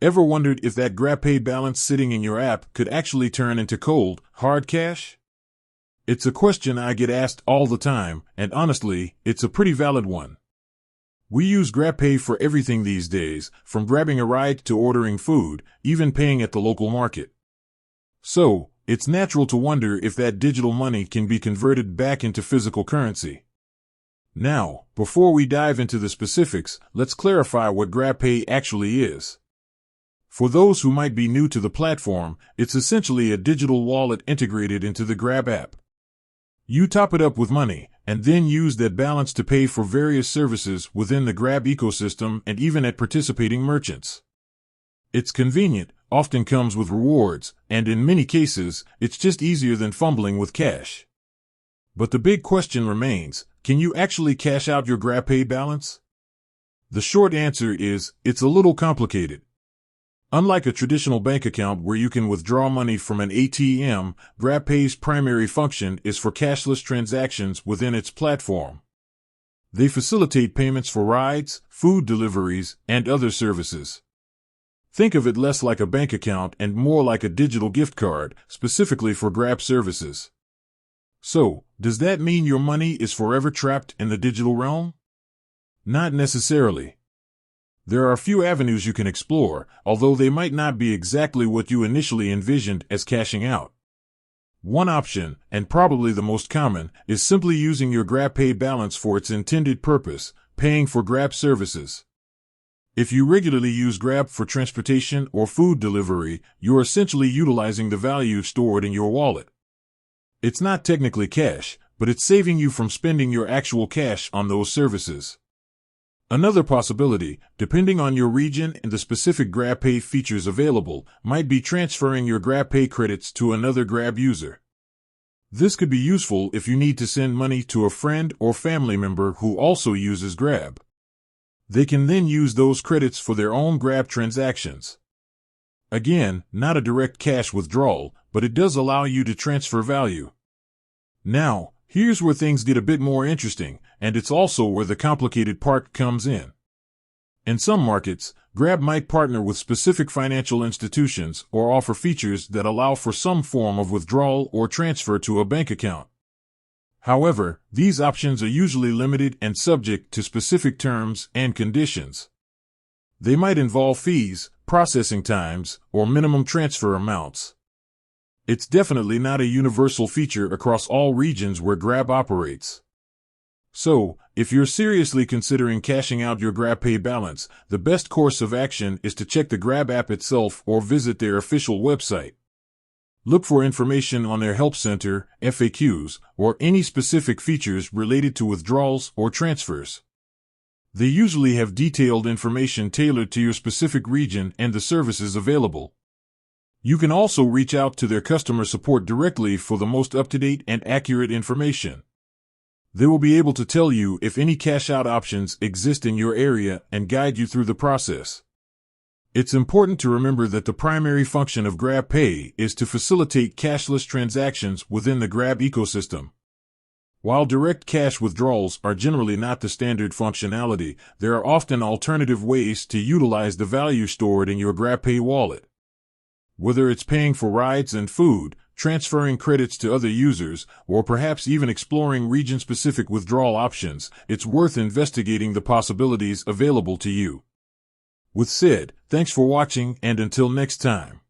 Ever wondered if that GrabPay balance sitting in your app could actually turn into cold, hard cash? It's a question I get asked all the time, and honestly, it's a pretty valid one. We use GrabPay for everything these days, from grabbing a ride to ordering food, even paying at the local market. So, it's natural to wonder if that digital money can be converted back into physical currency. Now, before we dive into the specifics, let's clarify what GrabPay actually is. For those who might be new to the platform, it's essentially a digital wallet integrated into the Grab app. You top it up with money, and then use that balance to pay for various services within the Grab ecosystem and even at participating merchants. It's convenient, often comes with rewards, and in many cases, it's just easier than fumbling with cash. But the big question remains, can you actually cash out your GrabPay balance? The short answer is, it's a little complicated. Unlike a traditional bank account where you can withdraw money from an ATM, GrabPay's primary function is for cashless transactions within its platform. They facilitate payments for rides, food deliveries, and other services. Think of it less like a bank account and more like a digital gift card, specifically for Grab services. So, does that mean your money is forever trapped in the digital realm? Not necessarily. There are a few avenues you can explore, although they might not be exactly what you initially envisioned as cashing out. One option, and probably the most common, is simply using your GrabPay balance for its intended purpose, paying for Grab services. If you regularly use Grab for transportation or food delivery, you're essentially utilizing the value stored in your wallet. It's not technically cash, but it's saving you from spending your actual cash on those services. Another possibility, depending on your region and the specific GrabPay features available, might be transferring your GrabPay credits to another Grab user. This could be useful if you need to send money to a friend or family member who also uses Grab. They can then use those credits for their own Grab transactions. Again, not a direct cash withdrawal, but it does allow you to transfer value. Now, here's where things get a bit more interesting, and it's also where the complicated part comes in. In some markets, Grab might partner with specific financial institutions or offer features that allow for some form of withdrawal or transfer to a bank account. However, these options are usually limited and subject to specific terms and conditions. They might involve fees, processing times, or minimum transfer amounts. It's definitely not a universal feature across all regions where Grab operates. So, if you're seriously considering cashing out your GrabPay balance, the best course of action is to check the Grab app itself or visit their official website. Look for information on their help center, FAQs, or any specific features related to withdrawals or transfers. They usually have detailed information tailored to your specific region and the services available. You can also reach out to their customer support directly for the most up-to-date and accurate information. They will be able to tell you if any cash-out options exist in your area and guide you through the process. It's important to remember that the primary function of GrabPay is to facilitate cashless transactions within the Grab ecosystem. While direct cash withdrawals are generally not the standard functionality, there are often alternative ways to utilize the value stored in your GrabPay wallet. Whether it's paying for rides and food, transferring credits to other users, or perhaps even exploring region-specific withdrawal options, it's worth investigating the possibilities available to you. With said, thanks for watching, and until next time.